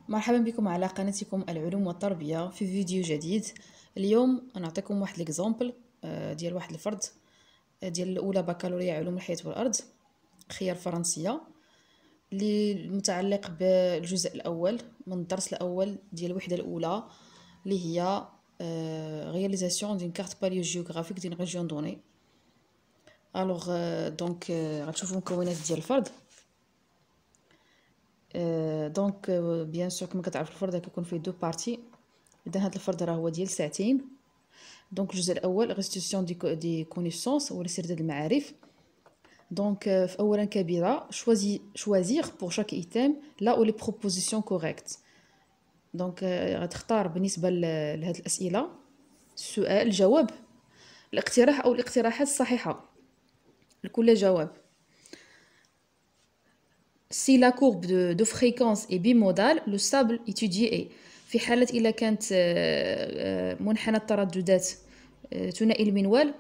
مرحبا بكم على قناتكم العلوم والتربية في فيديو جديد. اليوم نعطيكم واحد ليكزامبل ديال واحد الفرد ديال الاولى بكالوريا علوم الحياة والارض خيار فرنسية اللي متعلق بالجزء الاول من الدرس الاول ديال الوحدة الاولى اللي هي réalisation d'une carte paléogéographique d'une région donnée. الوغ دونك غتشوفوا مكونات ديال الفرد. دونك بيان سور كما كتعرفوا الفرد كيكون فيه دو بارتي. اذا هذا الفرد راه هو ديال ساعتين. دونك الجزء الاول ريستيتيون دي كونيسونس ولا استرداد المعارف. دونك في اولا كبيره choisir pour chaque item là où les propositions correctes. دونك غتختار بالنسبه لهاد الاسئله السؤال الجواب الاقتراح او الاقتراحات الصحيحه لكل جواب. Si la courbe de fréquence est bimodale, le stable étudié est. في حالة إلا كانت منحنى الترددات ثنائي المنوال،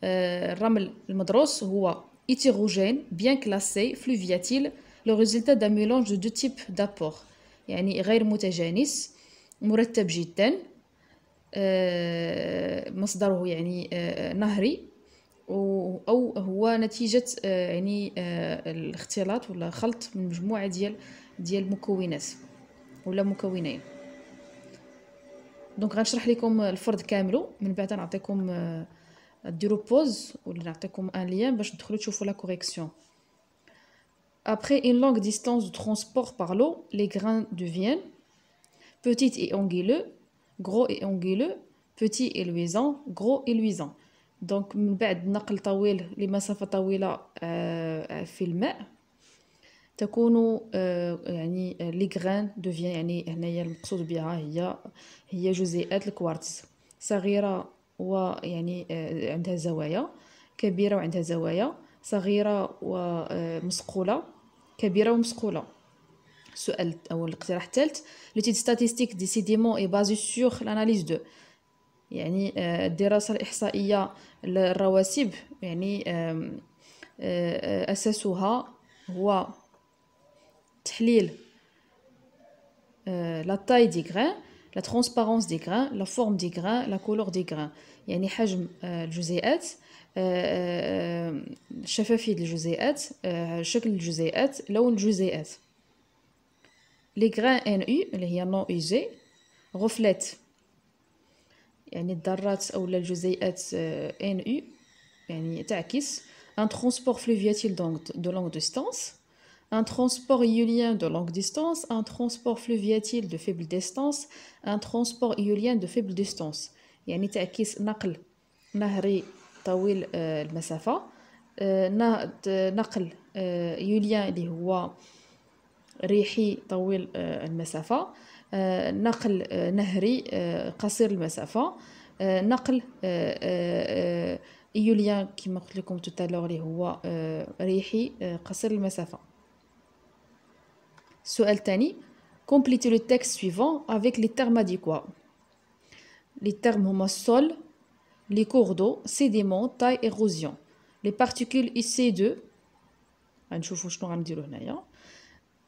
الرمل المدروس هو hétérogène, bien classé, fluviatile, le résultat d'un mélange de deux types d'apports. يعني غير متجانس، مرتب جدا، مصدره يعني نهري، أو هو نتيجة يعني الاختلاط ولا خلط من مجموعة ديال مكونات ولا مكونين. دونك غنشرح لكم الفرد كاملو، من بعد نعطيكم ديرو بوز ولا نعطيكم ان لين باش تدخلوا تشوفوا لا كوريكسيون. Après une longue distance de transport par l'eau, les grains deviennent petits et anguleux, gros et anguleux, petits et luisants, gros et luisants. دونك من بعد نقل طويل لمسافة طويلة في الماء تكون يعني لي غران دوفيان، يعني هنايا المقصود بها هي جزيئات الكوارتز، صغيرة ويعني عندها زوايا، كبيرة وعندها زوايا، صغيرة ومصقولة، كبيرة ومصقولة. السؤال أو الاقتراح الثالث l'étude statistique des sédiments est basée sur l'analyse de، يعني الدراسة الإحصائية للرواسب يعني أساسها هو تحليل la taille des grains, la transparence des grains, la forme des grains, la couleur des grains. يعني حجم الجزيئات، شفافية الجزيئات، شكل الجزيئات، لون الجزيئات. les grains NU اللي هي non usés reflètent يعني الذرات أو الجزيئات NU يعني تعكس un transport fluviatile de longue distance, un transport éolien de longue distance, un transport fluviatile de faible distance, un transport éolien de faible distance. يعني تعكس نقل نهري طويل المسافة، نقل éolien اللي هو ريحي طويل المسافة، نقل نهري قصير المسافة، نقل إيوليان كما قلت لكم توتالور اللي هو ريحي قصير المسافة. السؤال الثاني complétez le texte suivant avec les termes adéquats. les termes هما sol, les cours d'eau, sédiments, taille, érosion. les particules IC2 غنشوفوا شنو غنديرو هنايا.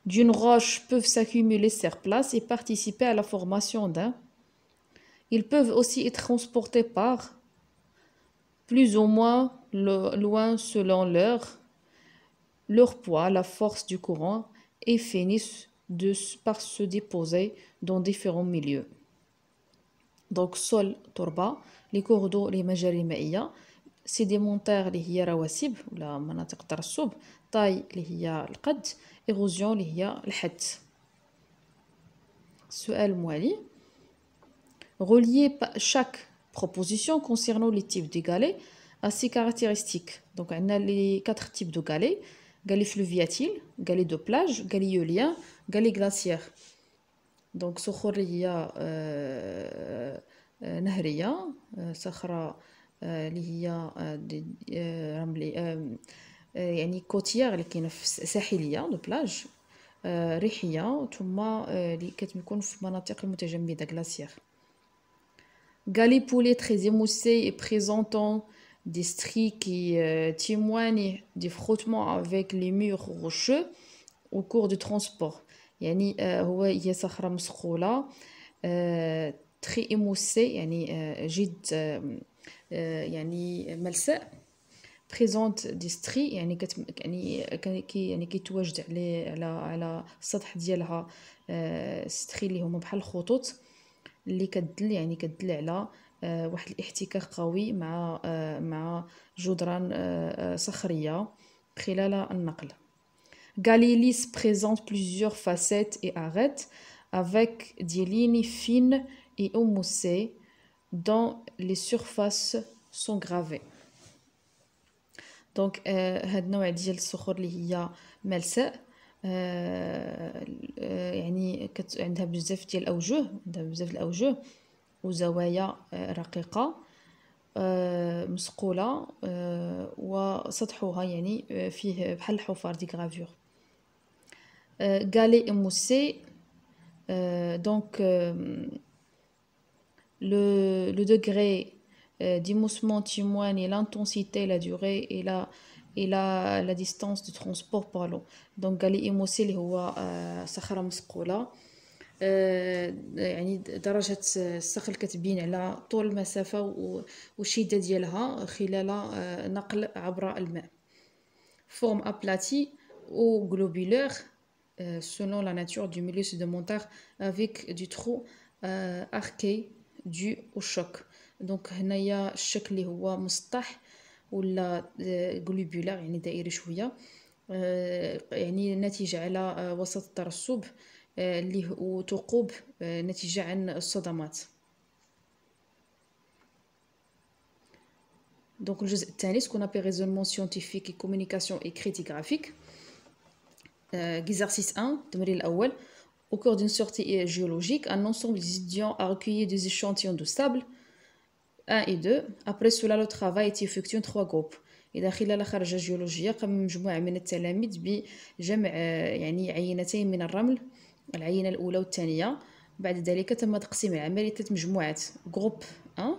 d'une roche peuvent s'accumuler sur place et participer à la formation d'un. Ils peuvent aussi être transportés par plus ou moins loin selon leur poids, la force du courant, et finissent par se déposer dans différents milieux. Donc sol تربة، les cours d'eau les مجاري المائية، sédimentaire اللي هي رواسب ولا مناطق ترسب، طاي اللي هي القد، érosion اللي هي الحد. السؤال الموالي relier chaque proposition concernant les types de galets à ses caractéristiques. Donc on a les 4 types de galets: galets fluviatiles, galets de plage, galets éoliens, galets glaciaires. donc صخور اللي هي نهرية، صخرة اللي هي رملي يعني كوتيير اللي كاينه في ساحليه دو بلاج، ريحيه، ثم اللي كتكون في مناطق المتجمده glaciaire. galets poulés très émoussés et présentant des stries qui témoignent des frottements avec les murs rocheux au cours du transport. يعني هي صخرة مصقولة تري إيموسي، يعني جد يعني ملساء. بريزونت دي ستري، يعني يعني كيتواجد على السطح ديالها ستري اللي هما بحال الخطوط اللي كتدل، يعني كتدل على واحد الاحتكاك قوي مع جدران صخرية خلال النقل. Galilis présente plusieurs facettes et arêtes avec des lignes fines et émoussées dont les surfaces sont gravées. دونك هاد النوع ديال الصخور اللي هي ملساء يعني عندها بزاف ديال الاوجه وزوايا رقيقه مسقوله وسطحها يعني فيه بحال الحفار دي غرافور. galets émoussés donc le degré d'émoussement témoigne l'intensité, la durée et la distance de transport par l'eau. Donc galets émoussés اللي هو صخرة مسقولة يعني درجة الصقل كتبين على طول المسافة والشدة ديالها خلال نقل عبر الماء. Forme aplatie ou globulaire selon la nature du milieu sédimentaire avec du trou arqué dû au choc. دونك هنايا الشكل اللي هو مسطح ولا غلوبولار يعني دائري شويه يعني ناتجه على وسط الترسب اللي هو ثقوب ناتجه عن الصدمات. دونك الجزء الثاني سكون ابي ريزونمون سيونتيفيك اي كومونيكاسيون اكريت غرافيك. exercice 1 التمرين الاول. Au cours d'une sortie géologique, un ensemble d'étudiants a recueilli des échantillons de sable 1 et 2. Après cela, le travail est effectué en 3 groupes. إذا خلال خرجة جيولوجية قام مجموعة من التلاميذ بجمع يعني عينتين من الرمل، العينة الأولى والثانية. بعد ذلك تم تقسيم العمل إلى 3 مجموعات. Groupe 1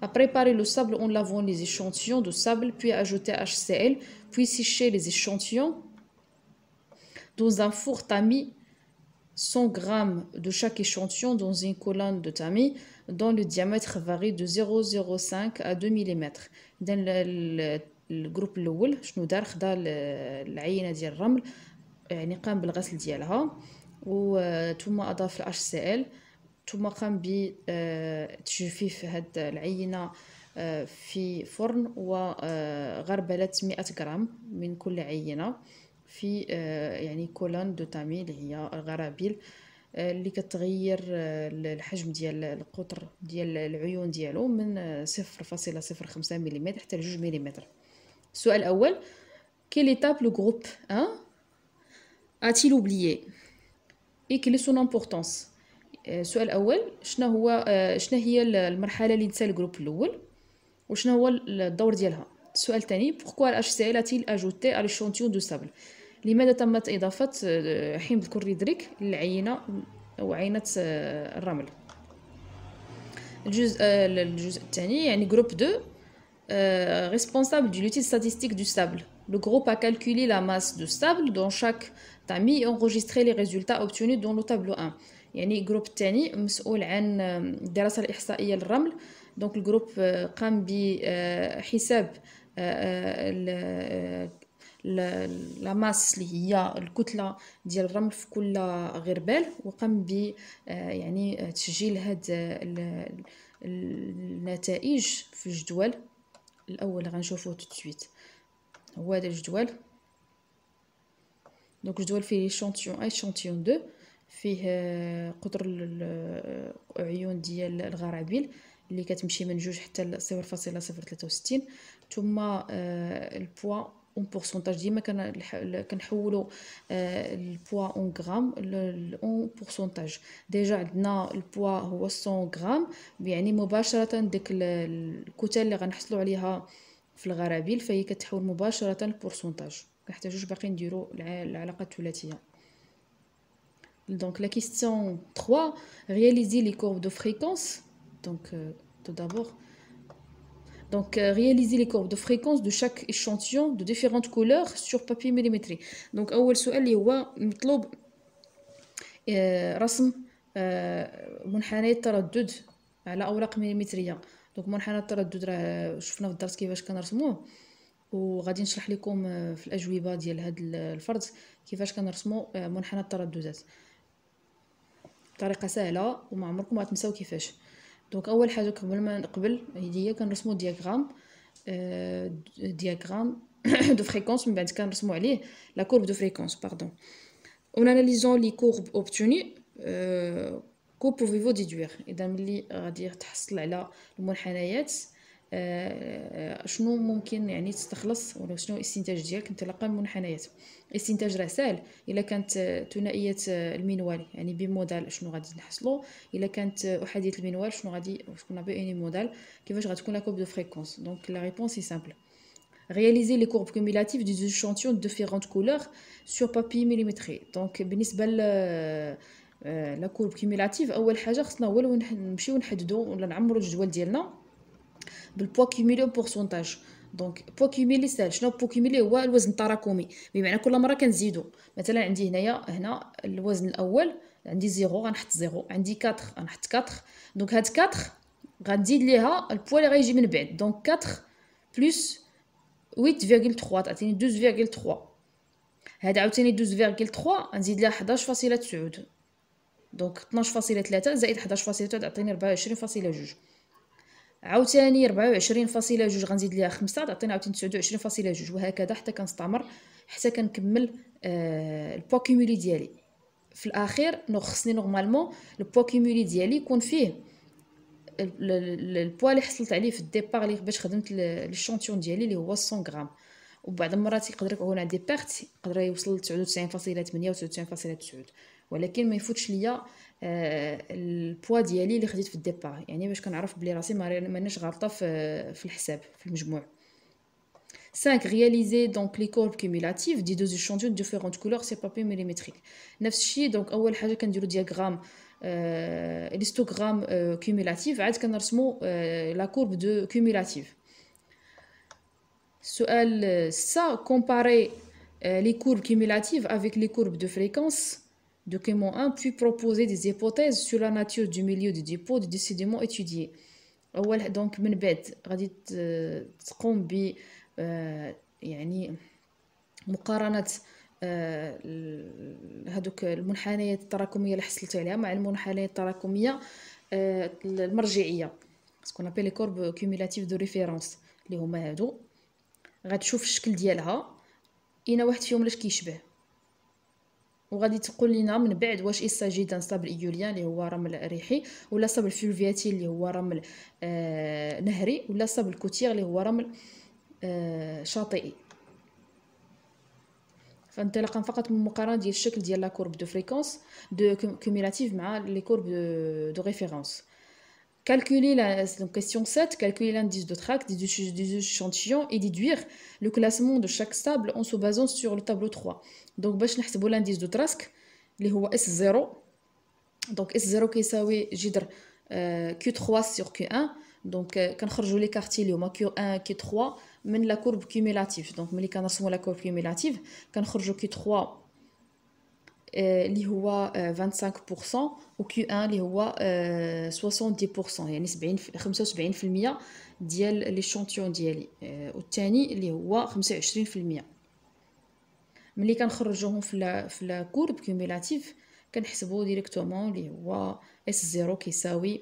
a préparé le sable en lavant les échantillons de sable, puis ajouté HCl, puis séché les échantillons dans un four tamis 100 grammes de chaque échantillon dans une colonne de tamis dont le diamètre varie de 0,05 à 2 mm. إذن الجروب الأول شنو دار؟ خدا العينة ديال الرمل يعني قام بالغسل ديالها ثم أضاف ال HCl ثم قام بتجفيف هاد العينة في فرن وغربلة 100 غرام من كل عينة في يعني كولون دو تامي اللي هي الغرابيل اللي كتغير الحجم ديال القطر ديال العيون ديالو من 0.05 ملم حتى ل 2 ملم. السؤال الاول quelle étape le groupe 1 a-t-il oublié et quelle est son importance. السؤال الاول شنو هي المرحله اللي نسى الجروب الاول وشنو هو الدور ديالها. السؤال الثاني pourquoi le HCl a-t-il ajouté à l'échantillon de sable. لماذا تمت إضافة حمض الكلوريدريك للعينة أو عينة الرمل. الجزء الثاني يعني groupe 2 responsable de l'étude statistique du sable. Le groupe a calculé la masse de sable dans chaque tamis et enregistré les résultats obtenus dans le tableau 1. يعني الجروب الثاني مسؤول عن الدراسة الإحصائية للرمل. دونك الجروب قام بحساب لا ماس اللي هي الكتله ديال الرمل في كل غربال وقام ب يعني تسجيل هاد النتائج في الجدول الاول اللي غنشوفوه تسويت. هو هذا الجدول. دونك الجدول فيه ليشانتيون اشانتيون 2 فيه قطر العيون ديال الغرابيل اللي كتمشي من 2 حتى ل 0.063 ثم البوا اون بورسونتاج. ديما كنحولوا البوا اون غرام اون بورسونتاج. ديجا عندنا البوا هو 100 غرام يعني مباشره ديك الكتل اللي غنحصلوا عليها في الغرابيل فهي كتحول مباشره لبورسونتاج. كنحتاجوش باقي نديروا العلاقه الثلاثيه. Donc la question 3, réaliser les courbes de fréquence. Donc tout d'abord réaliser les courbes de fréquence de chaque échantillon de différentes couleurs sur papier millimétré. Donc أول سؤال اللي هو مطلوب رسم منحنى التردد على اوراق مليمتريه. دونك منحنى التردد راه شفنا في الدرس كيفاش كنرسموه، وغادي نشرح لكم في الاجوبه ديال هذا الفرض كيفاش كنرسموا منحنى الترددات بطريقه سهله وما عمركم غتنساو كيفاش. دونك اول حاجه قبل هي كنرسموا دياغرام دو فريكونس، من بعد كنرسموا عليه لا كورب دو فريكونس باردون. En analysant les courbes obtenues, que pouvez-vous déduire؟ إذا ملي غادي تحصل على المنحنيات شنو ممكن يعني تستخلص، ولا شنو الاستنتاج ديالك انطلاقا من المنحنيات؟ الاستنتاج راه سهل. الا كانت ثنائيه المنوال يعني بمودال شنو غادي نحصلوا، الا كانت احاديه المنوال شنو غادي شكون بي مودال كيفاش غتكون لا كورب دو فريكونس. دونك لا ريبونس سي سامبل. Réaliser les courbes cumulatives des échantillons de différentes couleurs sur papier millimétré. Donc بالنسبه لا كورب كيميلاتيف اول حاجه خصنا هو نمشيو نحددوا ولا نعمروا الجدول ديالنا بالبوا كيميلي بورسونتاج. دونك بوا كيميلي ساهل. شنو بوا كيميلي؟ هو الوزن التراكمي، بمعنى كل مره كنزيدوا. مثلا عندي هنا الوزن الاول عندي 0 غنحط 0، عندي 4 غنحط 4. دونك هاد 4 غنزيد ليها البوا اللي غيجي من بعد. دونك 4 بلس 8.3 تعطيني 12.3. هذا عاوتاني 12.3 نزيد لها 11.9. دونك 12.3 زائد 11.3 تعطيني 24.2. عاوتاني 24.2 غنزيد ليها 5 تعطيني عاوتاني 29.2، وهكذا حتى كنستمر حتى كنكمل البوا كيمولي ديالي. في الاخير خصني نورمالمون البوا كيمولي ديالي يكون فيه البوا اللي حصلت عليه في الديبار اللي باش خدمت للشونتيون ديالي اللي هو 100 غرام. وبعض المرات يقدر يكون عندي بيرت يقدر يوصل ل 99.8 و 99.9، ولكن ما يفوتش ليا البوا ديالي اللي خديت في الديبار، يعني باش كنعرف بلي راسي مانيش غلطه في الحساب في المجموع. 5. Réaliser donc les courbes cumulatives des deux échantillons de différentes couleurs sur papier millimétrique. نفس الشيء. دونك اول حاجه كنديروا دياغرام l'histogramme cumulatif عاد كنرسموا la courbe de cumulative. سؤال ça comparer les courbes cumulatives avec les courbes de fréquence de Clément 1 puis proposer des hypothèses sur la nature du milieu du dépôt des sédiments étudiés. اول دونك من بعد غادي تقوم ب يعني مقارنه هذوك المنحنيات التراكميه اللي حصلت عليها مع المنحنيات التراكميه المرجعيه، سكون ابل لي كورب كومولاتيف دو ريفيرونس اللي هما هادو. غتشوف الشكل ديالها اين واحد فيهم لاش كيشبه، وغادي تقول لنا من بعد واش يساجي دان صابل ايوليان اللي هو رمل ريحي، ولا صابل فلوفياتي اللي هو رمل نهري، ولا صابل كوتير اللي هو رمل شاطئي. فانطلاقا فقط من مقارنه ديال الشكل ديال لا كورب دو فريكونس دو كومولاتيف مع لي كورب دو ريفيرونس. Calculer donc question 7, calculer l'indice de trac des échantillons et déduire le classement de chaque stable en se basant sur le tableau 3. Donc باش نحسبوا l'indice de trac اللي هو S0. donc S0 كيساوي جذر Q3 sur Q1. donc كنخرجوا لي كارتي اللي هما Q1 Q3 من لا كورب كيمولاتيف. دونك ملي كنرسموا لا كورب كيمولاتيف كنخرجوا Q3 اللي هو 25% و Q1 اللي هو 70%، يعني 75% ديال لي شونتيون ديالي، والثاني اللي هو 25%. ملي كنخرجوهم في لا كورب كيمولاتيف كنحسبوا ديريكتومون اللي هو S0 كيساوي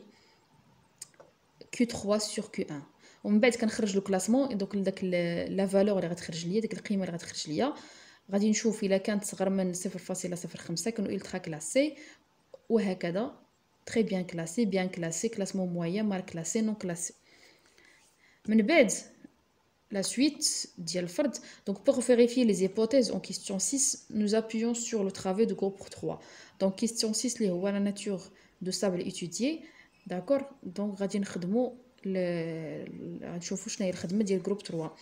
Q3 sur Q1. ومن بعد كنخرج لو كلاسمون. دونك داك لا فالور اللي غتخرج ليا، ديك القيمه اللي غتخرج ليا غادي نشوف الا كانت صغر من 0.05 كنقول الترا كلاسي، وهكذا تري بيان كلاسي، بيان كلاسي، كلاسمون موين، مال كلاسي، نون كلاسي. من بعد la suite ديال الفرض. donc pour vérifier les hypothèses en question 6 nous appuyons sur le travail de groupe 3. donc question 6 اللي هو la nature de sable étudié. d'accord. donc غادي نخدموا غنشوفوا شنو هي الخدمه ديال جروب 3.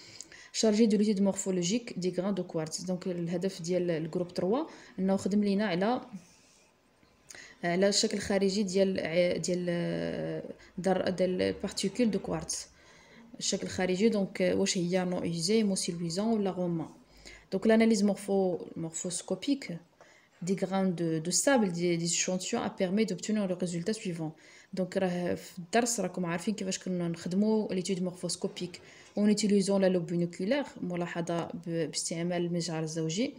chargé de l'étude morphologique des grains de quartz. donc الهدف ديال الجروب 3 انه خدم لينا على الشكل الخارجي ديال البارتيكول دو كوارتز، الشكل الخارجي. دونك واش هي نو ايزي موسيلويزون ولا غوما. دونك l'analyse morphoscopique des grains de sable, des échantillons a permis d'obtenir le résultat suivant. Donc في الدرس راكم عارفين كيفاش كنا نخدموا l'étude morphoscopique en utilisant la loupe binoculaire ملاحظة باستعمال المجهر الزوجي.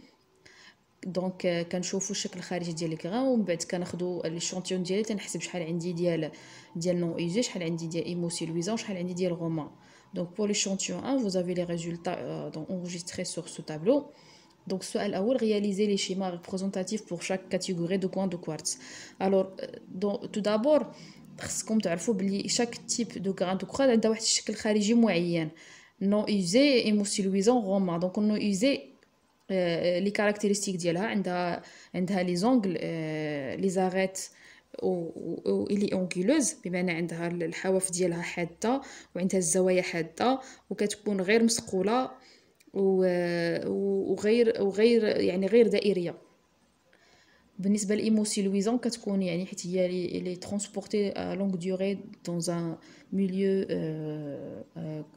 دونك كنشوفوا الشكل الخارجي ديال الكغان ومن بعد كناخذوا ليشونتيون ديالي تنحسب شحال عندي ديال نون ايزي شحال عندي ديال ايموسيلويزون شحال عندي ديال غوما. دونك pour l'échantillon 1 vous avez les résultats donc enregistrés sur ce tableau. Donc السؤال الاول réaliser les schémas représentatifs pour chaque catégorie de coins de quartz. Alors tout d'abord خصكم تعرفوا بلي chaque type de grain de quartz عندها واحد الشكل خارجي معين نون ايزي ايموسيلويزون غوما. دونك نون ايزي لي كاركتيرستيك ديالها عندها لي زونغل لي زاريت و لي اونغولوز بمعنى عندها الحواف ديالها حاده وعندها الزوايا حاده وكتكون غير مسقوله وغير يعني غير دائريه. بالنسبه للايموسيلويزون كتكون يعني حيت هي لي ترونسبورتي لونغ دوري دون ان ميليو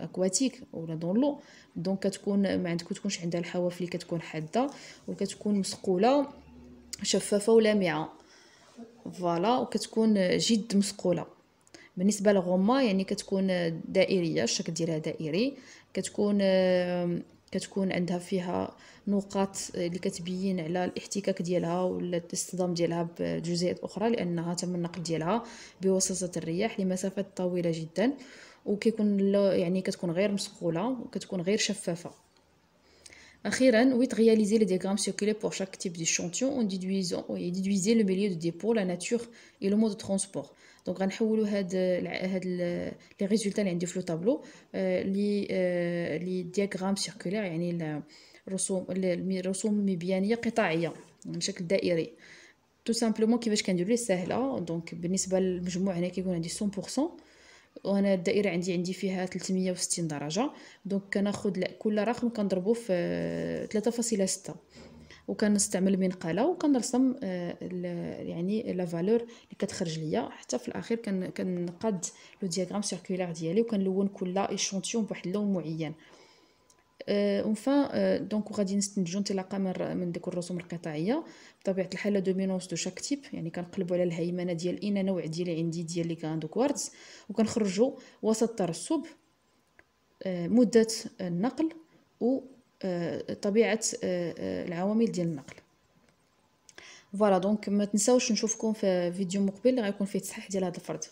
اكواتيك ولا دون لو. دونك كتكون ما كتكونش عندها الحواف اللي كتكون حاده وكتكون مسقوله شفافه ولامعه فوالا وكتكون جد مسقوله. بالنسبه للغوما يعني كتكون دائريه الشكل ديالها دائري كتكون عندها فيها نقاط اللي كتبين على الاحتكاك ديالها ولا الاصطدام ديالها بجزيئات اخرى لانها تم النقل ديالها بواسطه الرياح لمسافات طويله جدا وكيكون يعني كتكون غير مسقوله وكتكون غير شفافه. Akhiran, oui, réaliser les diagrammes circulaires pour chaque type d'échantillon en déduisez le milieu de dépôt, la nature et le mode de transport. Donc, غنحولوا les résultats اللي عندي في لو طابلو لي دياغرام سيركولير يعني الرسوم مبيانيه قطاعيه من شكل دائري. تو سامبلومون كيفاش كنديروا سهله. دونك بالنسبه للمجموع هنا كيكون عندي 100% وانا الدائره عندي فيها 360 درجه. دونك كناخذ كل رقم كنضربه في 3.6 وكنستعمل منقله وكنرسم يعني لا فالور اللي كتخرج ليا حتى في الاخير كنقاد لو دياغرام سيركولير ديالي وكنلون كل ايشونتيون بواحد اللون معين. enfin دونك غادي نستنتجوا انطلاقا من ديك الرسوم القطعيه بطبيعه الحال لا دومينونس دو شاك تيب يعني كنقلبوا على الهيمنه ديال اين نوع ديالي عندي ديال لي غان دو كوارتز وكنخرجوا وسط الترسب مده النقل و طبيعه العوامل ديال النقل. فوالا دونك ما تنساوش نشوفكم في فيديو مقبل اللي غيكون فيه تصحيح ديال هذا الفرض.